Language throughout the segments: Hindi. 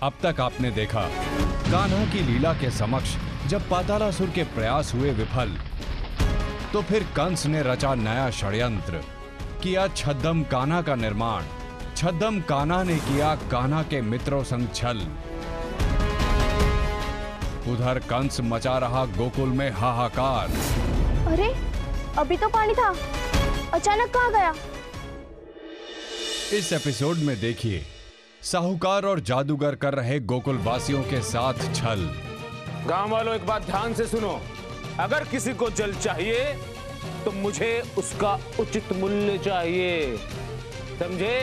अब तक आपने देखा कान्हा की लीला के समक्ष जब पातालासुर के प्रयास हुए विफल, तो फिर कंस ने रचा नया षड्यंत्र, किया छद्म कान्हा का निर्माण। छद्म कान्हा ने किया कान्हा के मित्रों संग छल। उधर कंस मचा रहा गोकुल में हाहाकार। अरे अभी तो पानी था, अचानक कहाँ गया? इस एपिसोड में देखिए साहूकार और जादूगर कर रहे गोकुल वासियों के साथ छल। गांव वालों एक बात ध्यान से सुनो, अगर किसी को जल चाहिए तो मुझे उसका उचित मूल्य चाहिए, समझे?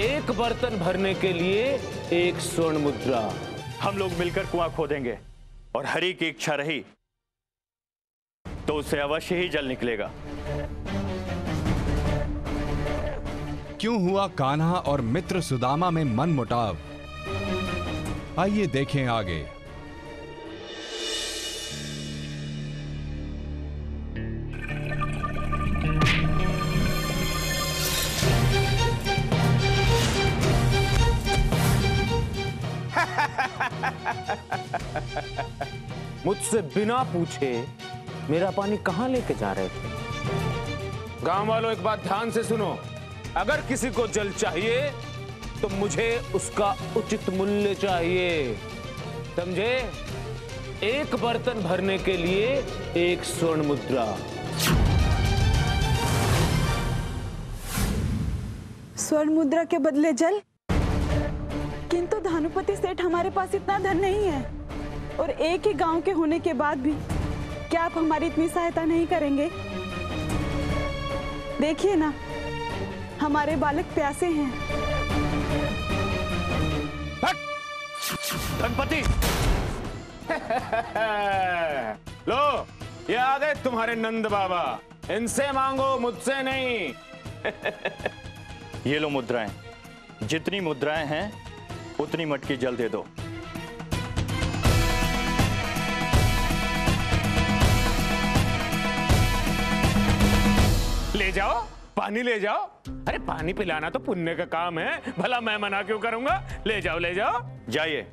एक बर्तन भरने के लिए 1 स्वर्ण मुद्रा। हम लोग मिलकर कुआं खोदेंगे और हरि की इच्छा रही तो उससे अवश्य ही जल निकलेगा। क्यों हुआ कान्हा और मित्र सुदामा में मनमुटाव? आइए देखें आगे। मुझसे बिना पूछे मेरा पानी कहां लेके जा रहे थे? गांव वालों एक बात ध्यान से सुनो, अगर किसी को जल चाहिए तो मुझे उसका उचित मूल्य चाहिए, समझे? एक बर्तन भरने के लिए 1 स्वर्ण मुद्रा। स्वर्ण मुद्रा के बदले जल? किंतु धानुपति सेठ, हमारे पास इतना धन नहीं है, और एक ही गांव के होने के बाद भी क्या आप हमारी इतनी सहायता नहीं करेंगे? देखिए ना, हमारे बालक प्यासे हैं। धनपति लो, ये आ गए तुम्हारे नंद बाबा, इनसे मांगो, मुझसे नहीं। ये लो मुद्राएं, जितनी मुद्राएं हैं उतनी मटकी जल दे दो। ले जाओ, पानी ले जाओ। अरे पानी पिलाना तो पुण्य का काम है, भला मैं मना क्यों करूंगा? ले जाओ, ले जाओ। जाइए,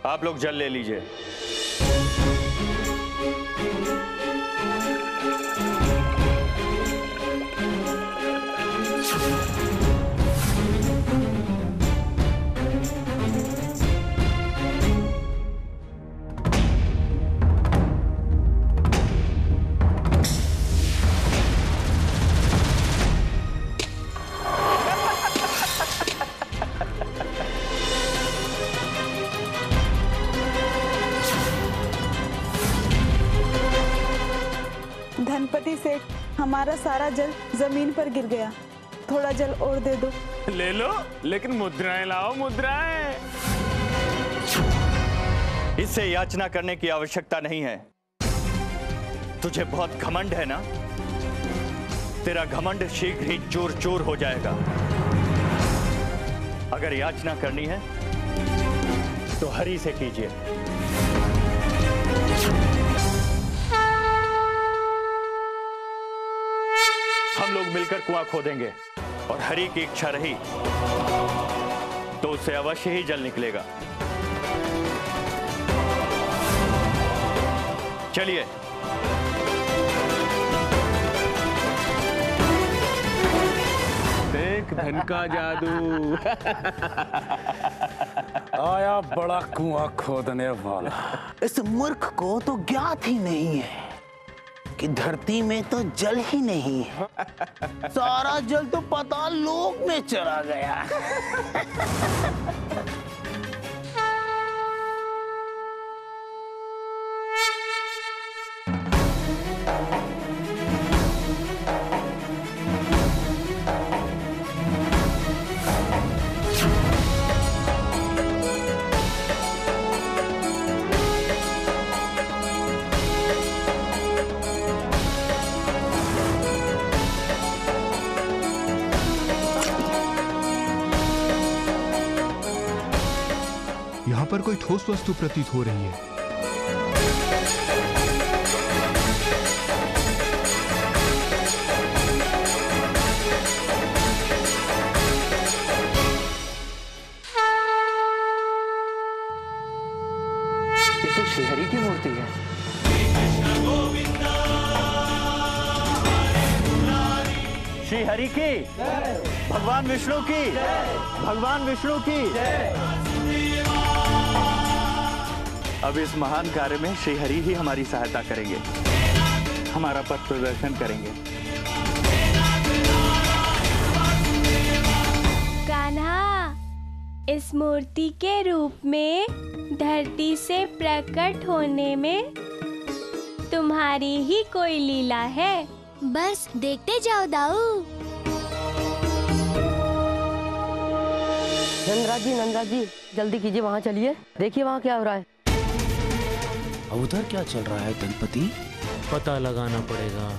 आप लोग जल ले लीजिए। धनपति सेठ, हमारा सारा जल जमीन पर गिर गया, थोड़ा जल और दे दो। ले लो, लेकिन मुद्राएं लाओ, मुद्राएं। इससे याचना करने की आवश्यकता नहीं है। तुझे बहुत घमंड है ना? तेरा घमंड शीघ्र ही चूर चूर हो जाएगा। अगर याचना करनी है तो हरि से कीजिए। हम लोग मिलकर कुआं खोदेंगे और हरि की इच्छा रही तो उससे अवश्य ही जल निकलेगा। चलिए। देख धन का जादू। आया बड़ा कुआं खोदने वाला। इस मूर्ख को तो ज्ञात ही नहीं है कि धरती में तो जल ही नहीं है, सारा जल तो पाताल लोक में चला गया। यहाँ पर कोई ठोस वस्तु प्रतीत हो रही है। श्री हरि की, भगवान विष्णु की, भगवान विष्णु की। अब इस महान कार्य में श्री हरि ही हमारी सहायता करेंगे, हमारा पथ प्रदर्शन करेंगे। कान्हा, इस मूर्ति के रूप में धरती से प्रकट होने में तुम्हारी ही कोई लीला है। बस देखते जाओ दाऊ। नंदराज जी जल्दी कीजिए, वहाँ चलिए, देखिए वहाँ क्या हो रहा है। उधर क्या चल रहा है गणपति? पता लगाना पड़ेगा।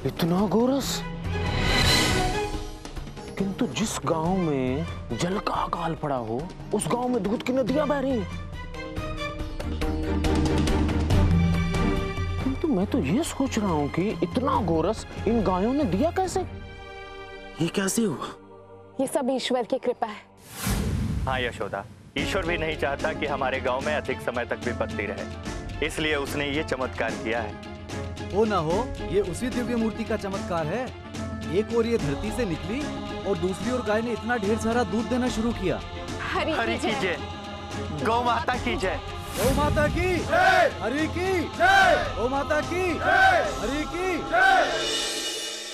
इतना गोरस, किंतु जिस गांव में जल का अकाल पड़ा हो, उस गांव में दूध की नदियां बह रही हैं। किंतु मैं तो ये सोच रहा हूं कि इतना गोरस इन गायों ने दिया कैसे? ये कैसे हुआ? ये सब ईश्वर की कृपा है। हाँ यशोदा, ईश्वर भी नहीं चाहता कि हमारे गांव में अधिक समय तक विपत्ति रहे, इसलिए उसने ये चमत्कार किया है। हो ना हो, ये उसी दिव्य मूर्ति का चमत्कार है। एक ओर ये धरती से निकली और दूसरी ओर गाय ने इतना ढेर सारा दूध देना शुरू किया। हरि की जय, गौ माता की जय। गौ माता की जय, हरि की जय, गौ माता की जय, हरि की जय।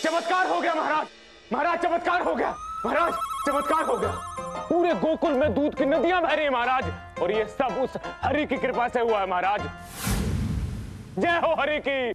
चमत्कार हो गया महाराज, महाराज चमत्कार हो गया, महाराज चमत्कार हो गया। पूरे गोकुल में दूध की नदियां बह रही हैं महाराज, और ये सब उस हरि की कृपा से हुआ है महाराज। जय हो हरि की।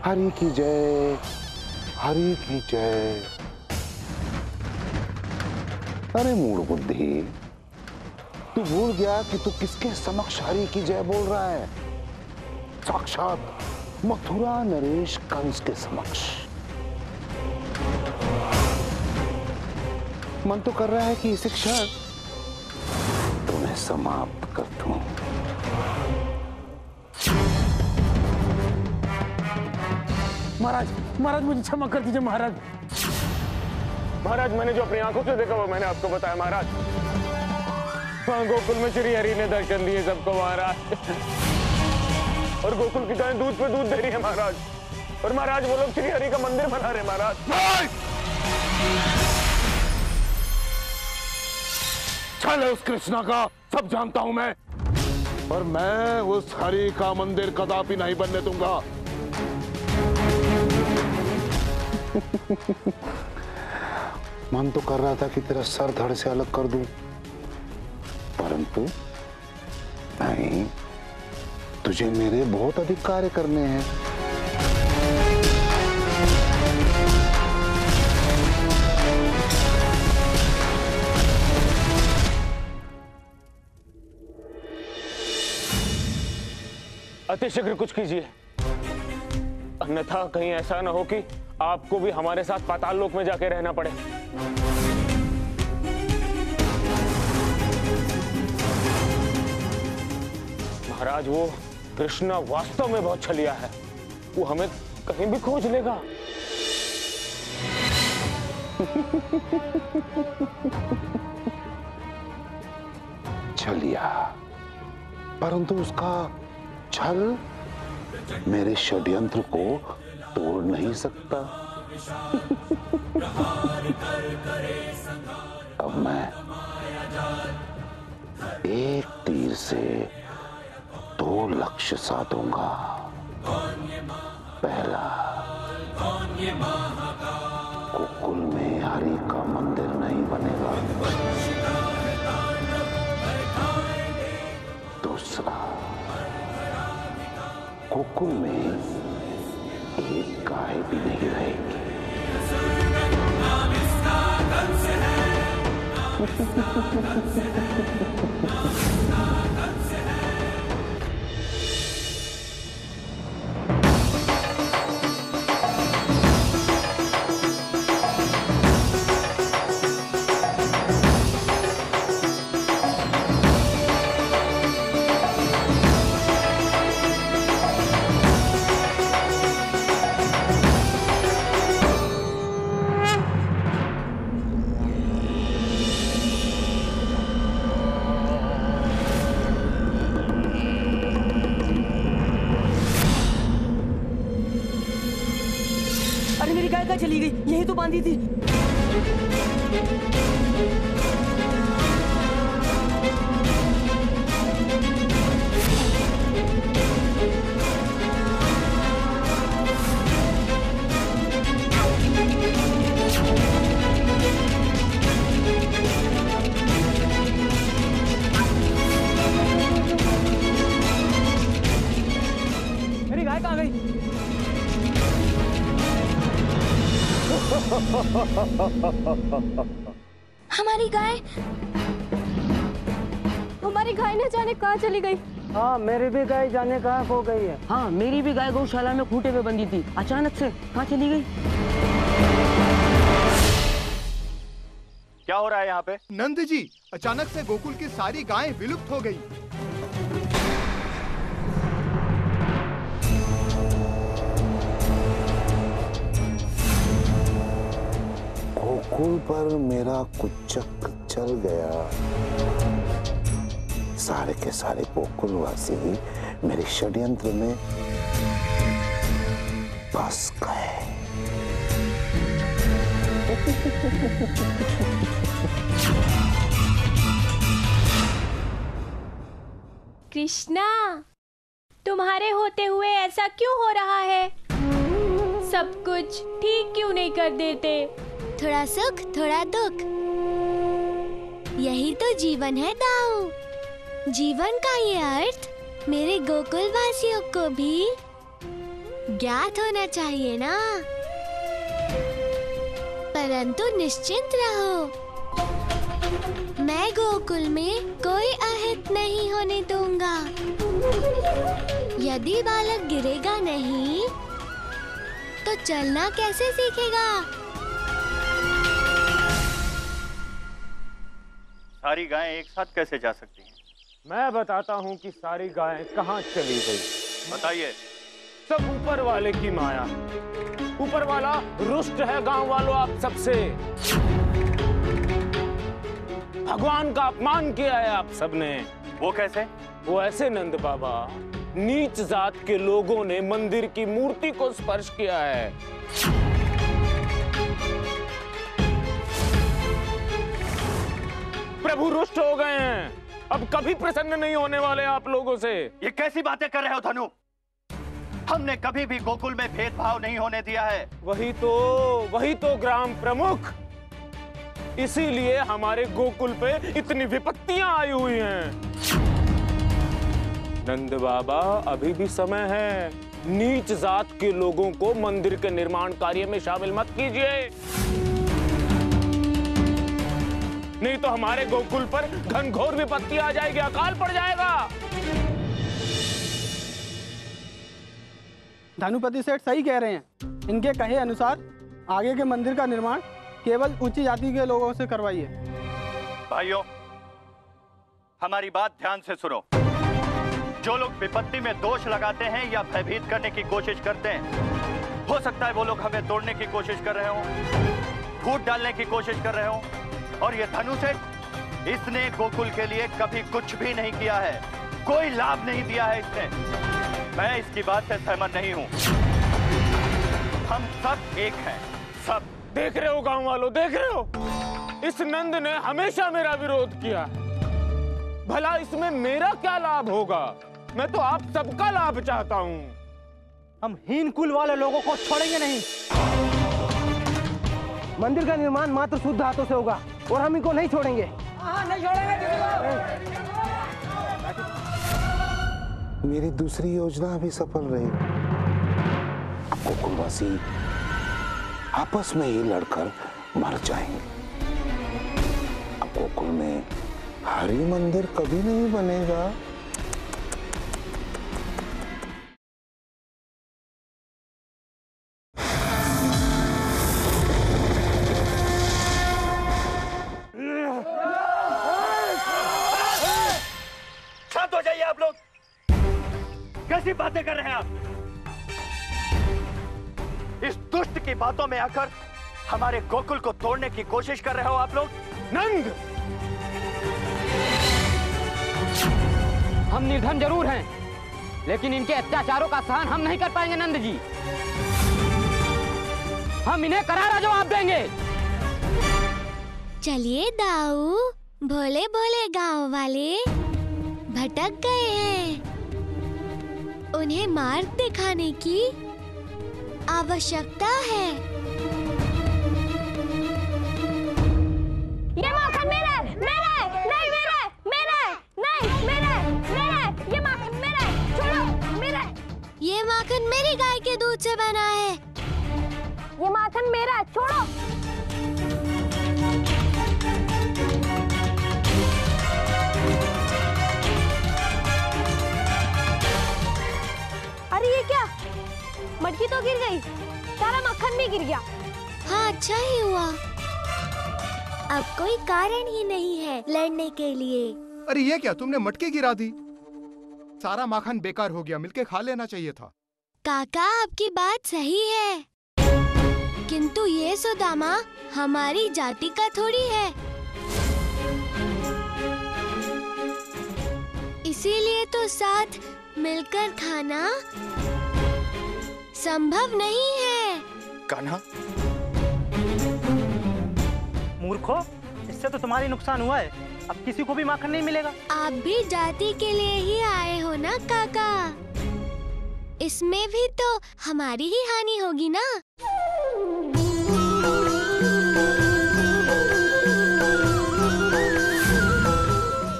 हरि की जय, हरि की जय। अरे मूढ़ बुद्धि, तू भूल गया कि तू किसके समक्ष हरि की जय बोल रहा है? साक्षात मथुरा नरेश कंस के समक्ष। मन तो कर रहा है कि इसी क्षण तुम्हें समाप्त कर दूं। महाराज, महाराज मुझे क्षमा कर दीजिए महाराज। महाराज मैंने जो अपनी आंखों से देखा वो मैंने आपको बताया महाराज। गोकुल में श्री हरि ने दर्शन दिए सबको महाराज, और गोकुल की गाय दूध पे दूध दे रही है महाराज, और महाराज वो लोग श्री हरि का मंदिर बना रहे महाराज। छल है उस कृष्णा का, सब जानता हूं मैं, और मैं उस हरि का मंदिर कदापि नहीं बनने दूंगा। मन तो कर रहा था कि तेरा सर धड़ से अलग कर दूं, परंतु नहीं, तुझे मेरे बहुत अधिक कार्य करने हैं। अतिशीघ्र कुछ कीजिए, अन्यथा कहीं ऐसा न हो कि आपको भी हमारे साथ पाताल लोक में जाके रहना पड़े। महाराज वो कृष्णा वास्तव में बहुत छलिया है, वो हमें कहीं भी खोज लेगा। छलिया, परंतु उसका छल मेरे षड्यंत्र को तोड़ नहीं सकता। अब मैं एक तीर से 2 लक्ष्य साधूंगा। पहला, गोकुल में हरि का मंदिर नहीं बनेगा। दूसरा, गोकुल में एक गाय भी नहीं रहेगी। अरे मेरी गाय कहाँ चली गई? यही तो बांधी थी। मेरी गाय कहाँ गई? हमारी गाय न जाने कहाँ चली गई। हाँ, मेरी भी गाय जाने कहाँ खो गई है। हाँ, मेरी भी गाय गौशाला में खूंटे पे बंधी थी, अचानक से कहाँ चली गई? क्या हो रहा है यहाँ पे? नंद जी, अचानक से गोकुल की सारी गायें विलुप्त हो गई। गोकुल पर मेरा कुचक चल गया। सारे के सारे गोकुलवासी मेरे षड्यंत्र में फंस गए। कृष्णा, तुम्हारे होते हुए ऐसा क्यों हो रहा है? सब कुछ ठीक क्यों नहीं कर देते? थोड़ा सुख थोड़ा दुख, यही तो जीवन है दाऊ। जीवन का ये अर्थ मेरे गोकुल वासियों को भी ज्ञात होना चाहिए ना। परंतु निश्चिंत रहो, मैं गोकुल में कोई अहित नहीं होने दूंगा। यदि बालक गिरेगा नहीं तो चलना कैसे सीखेगा? सारी गायें एक साथ कैसे जा सकती हैं? मैं बताता हूँ कि सारी गायें कहाँ चली गई। बताइए। सब ऊपर वाले की माया। ऊपर वाला रुष्ट है गांव वालों आप सबसे। भगवान का अपमान किया है आप सबने। वो कैसे? वो ऐसे नंद बाबा, नीच जात के लोगों ने मंदिर की मूर्ति को स्पर्श किया है। प्रभु रुष्ट हो गए हैं, अब कभी प्रसन्न नहीं होने वाले आप लोगों से। ये कैसी बातें कर रहे हो धनु? हमने कभी भी गोकुल में भेदभाव नहीं होने दिया है। वही तो ग्राम प्रमुख, इसीलिए हमारे गोकुल पे इतनी विपत्तियां आई हुई हैं। नंद बाबा, अभी भी समय है। नीच जात के लोगों को मंदिर के निर्माण कार्य में शामिल मत कीजिए, नहीं तो हमारे गोकुल पर घनघोर विपत्ति आ जाएगी, अकाल पड़ जाएगा। धनुपति सेठ सही कह रहे हैं। इनके कहे अनुसार आगे के मंदिर का निर्माण केवल उच्च जाति के लोगों से करवाइए। भाइयों, हमारी बात ध्यान से सुनो। जो लोग विपत्ति में दोष लगाते हैं या भयभीत करने की कोशिश करते हैं, हो सकता है वो लोग हमें तोड़ने की कोशिश कर रहे हो, फूट डालने की कोशिश कर रहे हो। और ये धनु सेठ, इसने गोकुल के लिए कभी कुछ भी नहीं किया है। कोई लाभ नहीं दिया है इसने। मैं इसकी बात से सहमत नहीं हूं। हम सब एक हैं, सब। देख रहे हो गांव वालों, देख रहे हो, इस नंद ने हमेशा मेरा विरोध किया। भला इसमें मेरा क्या लाभ होगा? मैं तो आप सबका लाभ चाहता हूं। हम हीन कुल वाले लोगों को छोड़ेंगे नहीं। मंदिर का निर्माण मात्र शुद्ध हाथों से होगा और हम इनको नहीं छोड़ेंगे। नहीं छोड़ेंगे। मेरी दूसरी योजना भी सफल रही। अब गोकुलवासी आपस में ही लड़कर मर जाएंगे। अब गोकुल में हरि मंदिर कभी नहीं बनेगा। शांत हो जाइए आप लोग। कैसी बातें कर रहे हैं आप? इस दुष्ट की बातों में आकर हमारे गोकुल को तोड़ने की कोशिश कर रहे हो आप लोग। नंद, हम निर्धन जरूर हैं, लेकिन इनके अत्याचारों का सहन हम नहीं कर पाएंगे नंद जी। हम इन्हें करारा जवाब देंगे। चलिए दाऊ, भोले भोले गांव वाले भटक गए हैं। उन्हें मार्ग दिखाने की आवश्यकता है। ये माखन मेरा है, मेरा है, नहीं मेरा है, मेरा है, नहीं मेरा है, मेरा है, ये माखन मेरा है, छोड़ो, मेरा है। ये माखन मेरी गाय के दूध से बना है। ये माखन मेरा है, छोड़ो। अरे ये क्या? मटकी तो गिर गई, सारा मक्खन भी गिर गया। हाँ, अच्छा ही हुआ। अब कोई कारण ही नहीं है लड़ने के लिए। अरे ये क्या, तुमने मटकी गिरा दी? सारा माखन बेकार हो गया, मिलके खा लेना चाहिए था। काका, आपकी बात सही है, किंतु ये सुदामा हमारी जाति का थोड़ी है, इसीलिए तो साथ मिलकर खाना संभव नहीं है। कान्हा, मूर्खो, इससे तो तुम्हारी नुकसान हुआ है। अब किसी को भी माखन नहीं मिलेगा। आप भी जाति के लिए ही आए हो ना काका? इसमें भी तो हमारी ही हानि होगी ना।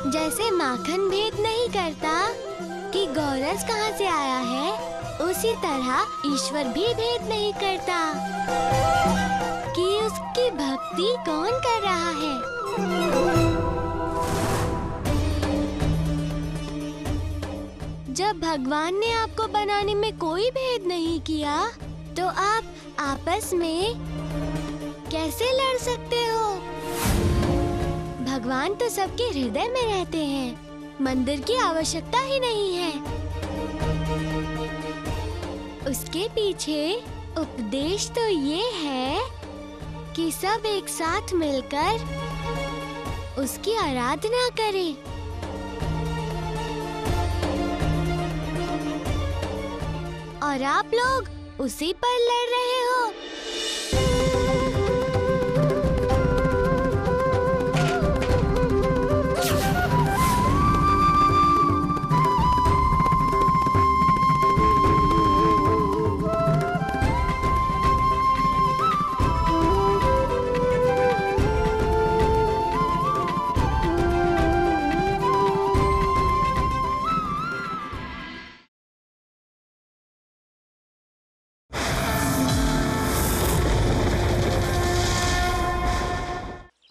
जैसे माखन भेद नहीं करता कि गौरस कहाँ से आया है, उसी तरह ईश्वर भी भेद नहीं करता कि उसकी भक्ति कौन कर रहा है। जब भगवान ने आपको बनाने में कोई भेद नहीं किया, तो आप आपस में कैसे लड़ सकते हो? भगवान तो सबके हृदय में रहते हैं, मंदिर की आवश्यकता ही नहीं है। उसके पीछे उपदेश तो ये है कि सब एक साथ मिलकर उसकी आराधना करें। और आप लोग उसी पर लड़ रहे हो।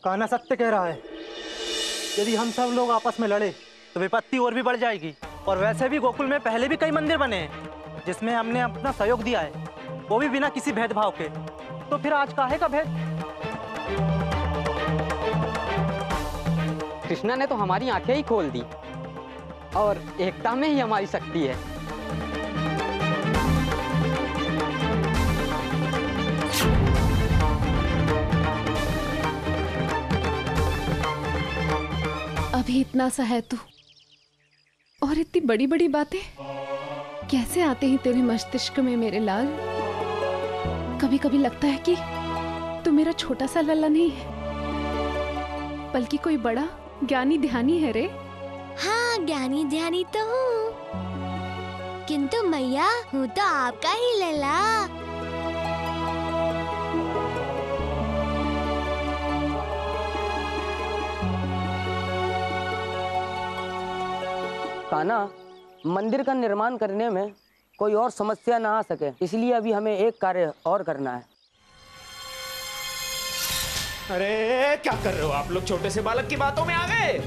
कान्हा सत्य कह रहा है। यदि हम सब लोग आपस में लड़े तो विपत्ति और भी बढ़ जाएगी। और वैसे भी गोकुल में पहले भी कई मंदिर बने हैं जिसमें हमने अपना सहयोग दिया है, वो भी बिना किसी भेदभाव के। तो फिर आज काहे का भेद? कृष्णा ने तो हमारी आंखें ही खोल दी, और एकता में ही हमारी शक्ति है। अभी इतना सा है तू, और इतनी बड़ी बड़ी बातें कैसे आते हैं तेरे मस्तिष्क में मेरे लाल? कभी कभी लगता है कि तू मेरा छोटा सा लल्ला नहीं है, बल्कि कोई बड़ा ज्ञानी ध्यानी है रे। हाँ, ज्ञानी ध्यानी तो हूँ, किंतु मैया हूँ तो आपका ही लल्ला। कान्हा, मंदिर का निर्माण करने में कोई और समस्या ना आ सके, इसलिए अभी हमें एक कार्य और करना है। अरे क्या कर रहे हो आप लोग? छोटे से बालक की बातों में आ गए।